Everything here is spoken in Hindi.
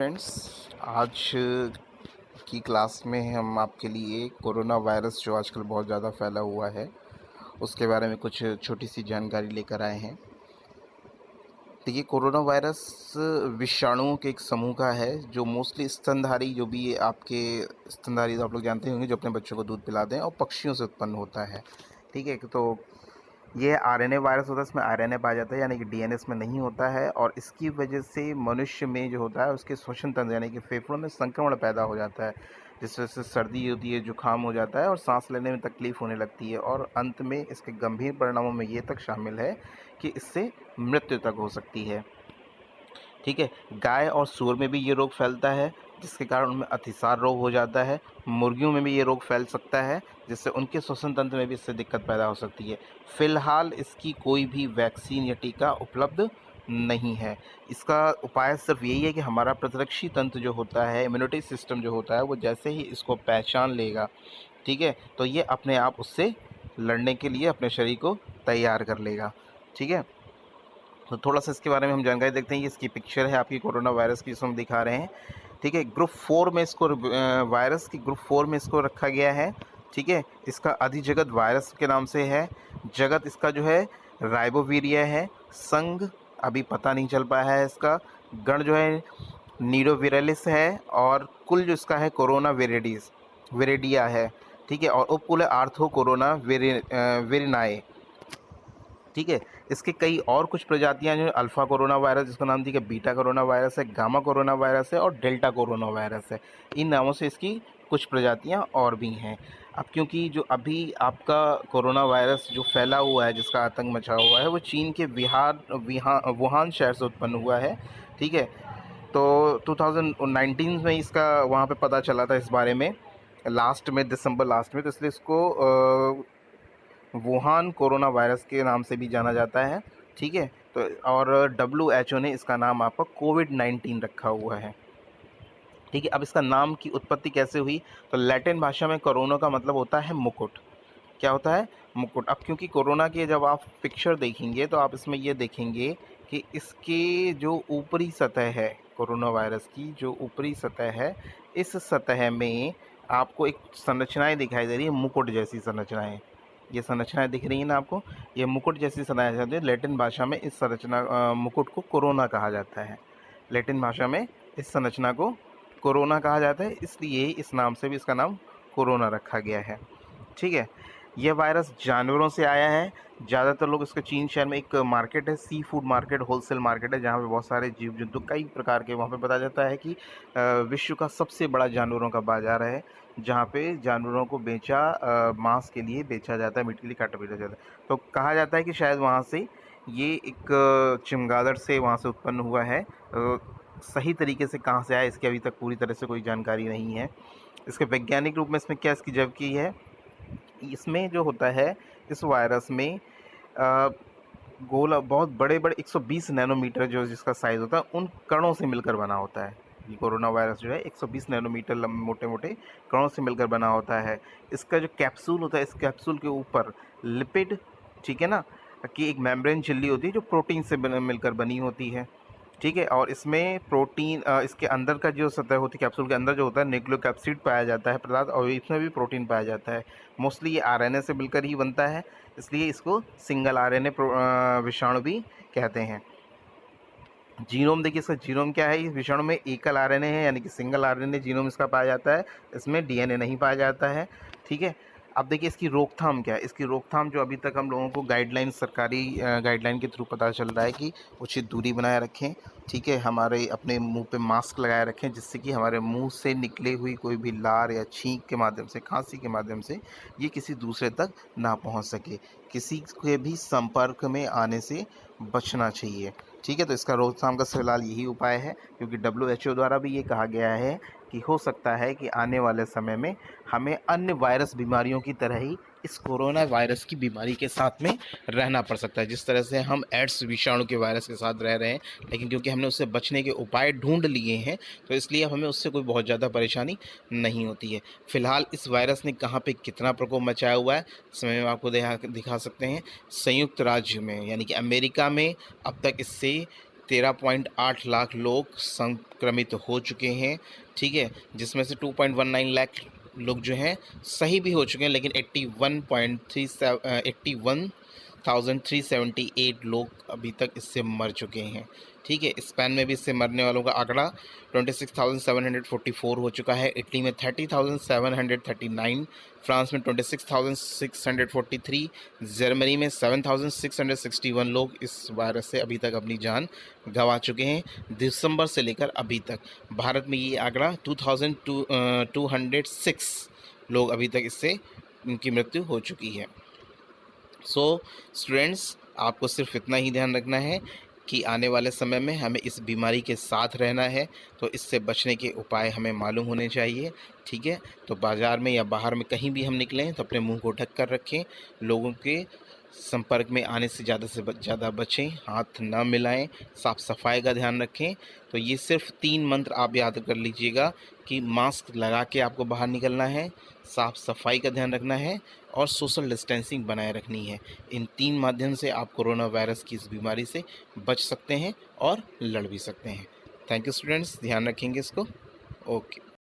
फ्रेंड्स, आज की क्लास में हम आपके लिए कोरोना वायरस जो आजकल बहुत ज़्यादा फैला हुआ है उसके बारे में कुछ छोटी सी जानकारी लेकर आए हैं। देखिए, कोरोना वायरस विषाणुओं के एक समूह का है जो मोस्टली स्तनधारी, जो भी आपके स्तनधारी तो आप लोग जानते होंगे, जो अपने बच्चों को दूध पिलाते हैं, और पक्षियों से उत्पन्न होता है। ठीक है, तो ये आरएनए वायरस होता है, इसमें आरएनए पाया जाता है, यानी कि डीएनए इसमें नहीं होता है, और इसकी वजह से मनुष्य में जो होता है उसके श्वसन तंत्र यानी कि फेफड़ों में संक्रमण पैदा हो जाता है, जिस वजह से सर्दी होती है, जुकाम हो जाता है और सांस लेने में तकलीफ होने लगती है, और अंत में इसके गंभीर परिणामों में ये तक शामिल है कि इससे मृत्यु तक हो सकती है। ठीक है, गाय और सूअर में भी ये रोग फैलता है, जिसके कारण उनमें अतिसार रोग हो जाता है। मुर्गियों में भी ये रोग फैल सकता है, जिससे उनके श्वसन तंत्र में भी इससे दिक्कत पैदा हो सकती है। फ़िलहाल इसकी कोई भी वैक्सीन या टीका उपलब्ध नहीं है। इसका उपाय सिर्फ यही है कि हमारा प्रतिरक्षी तंत्र जो होता है, इम्यूनिटी सिस्टम जो होता है, वो जैसे ही इसको पहचान लेगा, ठीक है, तो ये अपने आप उससे लड़ने के लिए अपने शरीर को तैयार कर लेगा। ठीक है, तो थोड़ा सा इसके बारे में हम जानकारी देखते हैं। ये इसकी पिक्चर है आपकी कोरोना वायरस की, जिसमें हम दिखा रहे हैं। ठीक है, ग्रुप 4 में इसको वायरस की ग्रुप 4 में इसको रखा गया है। ठीक है, इसका अधिजगत वायरस के नाम से है। जगत इसका जो है राइबोविरिया है। संघ अभी पता नहीं चल पाया है इसका। गण जो है नीरोविरलिस है, और कुल जो इसका है कोरोना विरेडिया है। ठीक है, और उपकुल है आर्थो कोरोना वेरिनाए। ठीक है, इसके कई और कुछ प्रजातियां जो है, अल्फ़ा कोरोना वायरस जिसका नाम दिया, बीटा कोरोना वायरस है, गामा कोरोना वायरस है और डेल्टा कोरोना वायरस है। इन नामों से इसकी कुछ प्रजातियां और भी हैं। अब क्योंकि जो अभी आपका कोरोना वायरस जो फैला हुआ है, जिसका आतंक मचा हुआ है, वो चीन के वुहान शहर से उत्पन्न हुआ है। ठीक है, तो 2019 में इसका वहाँ पे पता चला था इस बारे में, दिसंबर लास्ट में, तो इसलिए इसको वुहान कोरोना वायरस के नाम से भी जाना जाता है। ठीक है, तो और WHO ने इसका नाम आपका कोविड-19 रखा हुआ है। ठीक है, अब इसका नाम की उत्पत्ति कैसे हुई, तो लैटिन भाषा में कोरोना का मतलब होता है मुकुट। क्या होता है? मुकुट। अब क्योंकि कोरोना की जब आप पिक्चर देखेंगे तो आप इसमें ये देखेंगे कि इसके जो ऊपरी सतह है, कोरोना वायरस की जो ऊपरी सतह है, इस सतह में आपको एक संरचनाएं दिखाई दे रही है, मुकुट जैसी संरचनाएं। ये संरचनाएं दिख रही है ना आपको, ये मुकुट जैसी संरचना। लैटिन भाषा में इस मुकुट को कोरोना कहा जाता है। लैटिन भाषा में इस संरचना को कोरोना कहा जाता है, इसलिए इस नाम से भी इसका नाम कोरोना रखा गया है। ठीक है, यह वायरस जानवरों से आया है। ज़्यादातर लोग इसका चीन शहर में एक मार्केट है, sea food market, wholesale market है, जहाँ पे बहुत सारे जीव जंतु कई प्रकार के, वहाँ पे बताया जाता है कि विश्व का सबसे बड़ा जानवरों का बाज़ार है, जहाँ पे जानवरों को मांस के लिए बेचा जाता है, मीट के लिए काटा पीटा जाता है। तो कहा जाता है कि शायद वहाँ से ये एक चमगादड़ से वहाँ से उत्पन्न हुआ है। सही तरीके से कहाँ से आया, इसकी अभी तक पूरी तरह से कोई जानकारी नहीं है। इसके वैज्ञानिक रूप में इसमें क्या इसकी जबकि है, इसमें जो होता है, इस वायरस में गोला बहुत बड़े-बड़े 120 नैनोमीटर जो जिसका साइज़ होता है, उन कणों से मिलकर बना होता है। ये कोरोना वायरस जो है 120 नैनोमीटर मोटे-मोटे कणों से मिलकर बना होता है। इसका जो कैप्सूल होता है, इस कैप्सूल के ऊपर लिपिड, ठीक है ना, की एक मेम्ब्रेन झिल्ली होती है जो प्रोटीन से मिलकर बनी होती है। ठीक है, और इसमें प्रोटीन इसके अंदर का जो सतह होती है, कैप्सूल के अंदर जो होता है, न्यूक्लियोकैप्सिड पाया जाता है पदार्थ, और इसमें भी प्रोटीन पाया जाता है। मोस्टली ये आरएनए से मिलकर ही बनता है, इसलिए इसको सिंगल आरएनए विषाणु भी कहते हैं। जीनोम देखिए, इसका जीनोम क्या है, इस विषाणु में एकल आरएनए है, यानी कि सिंगल आरएनए जीनोम इसका पाया जाता है, इसमें डीएनए नहीं पाया जाता है। ठीक है, अब देखिए इसकी रोकथाम क्या है। इसकी रोकथाम जो अभी तक हम लोगों को गाइडलाइन, सरकारी गाइडलाइन के थ्रू पता चल रहा है कि उचित दूरी बनाए रखें। ठीक है, हमारे अपने मुंह पे मास्क लगाए रखें, जिससे कि हमारे मुंह से निकले हुई कोई भी लार या छींक के माध्यम से, खांसी के माध्यम से ये किसी दूसरे तक ना पहुंच सके। किसी के भी संपर्क में आने से बचना चाहिए। ठीक है, तो इसका रोकथाम का फ़िलहाल यही उपाय है, क्योंकि WHO द्वारा भी ये कहा गया है कि हो सकता है कि आने वाले समय में हमें अन्य वायरस बीमारियों की तरह ही इस कोरोना वायरस की बीमारी के साथ में रहना पड़ सकता है। जिस तरह से हम एड्स विषाणु के वायरस के साथ रह रहे हैं, लेकिन क्योंकि हमने उससे बचने के उपाय ढूंढ लिए हैं, तो इसलिए हमें उससे कोई बहुत ज़्यादा परेशानी नहीं होती है। फ़िलहाल इस वायरस ने कहाँ पे कितना प्रकोप मचाया हुआ है, समय में आपको दिखा सकते हैं। संयुक्त राज्य में, यानी कि अमेरिका में, अब तक इससे 13.8 लाख लोग संक्रमित हो चुके हैं, ठीक है, जिसमें से 2.19 लाख लोग जो हैं सही भी हो चुके हैं, लेकिन 81,378 लोग अभी तक इससे मर चुके हैं, ठीक है। स्पेन में भी इससे मरने वालों का आंकड़ा 26,744 हो चुका है, इटली में 30,739, फ्रांस में 26,643, जर्मनी में 7,661 लोग इस वायरस से अभी तक अपनी जान गंवा चुके हैं दिसंबर से लेकर अभी तक। भारत में ये आंकड़ा 2,206 लोग अभी तक इससे उनकी मृत्यु हो चुकी है। सो स्टूडेंट्स, आपको सिर्फ इतना ही ध्यान रखना है कि आने वाले समय में हमें इस बीमारी के साथ रहना है, तो इससे बचने के उपाय हमें मालूम होने चाहिए, ठीक है। तो बाज़ार में या बाहर में कहीं भी हम निकलें तो अपने मुंह को ढक कर रखें, लोगों के संपर्क में आने से ज़्यादा बचें, हाथ ना मिलाएं, साफ़ सफाई का ध्यान रखें। तो ये सिर्फ 3 मंत्र आप याद कर लीजिएगा कि मास्क लगा के आपको बाहर निकलना है, साफ़ सफाई का ध्यान रखना है और सोशल डिस्टेंसिंग बनाए रखनी है। इन 3 माध्यम से आप कोरोना वायरस की इस बीमारी से बच सकते हैं और लड़ भी सकते हैं। थैंक यू स्टूडेंट्स, ध्यान रखेंगे इसको। ओके।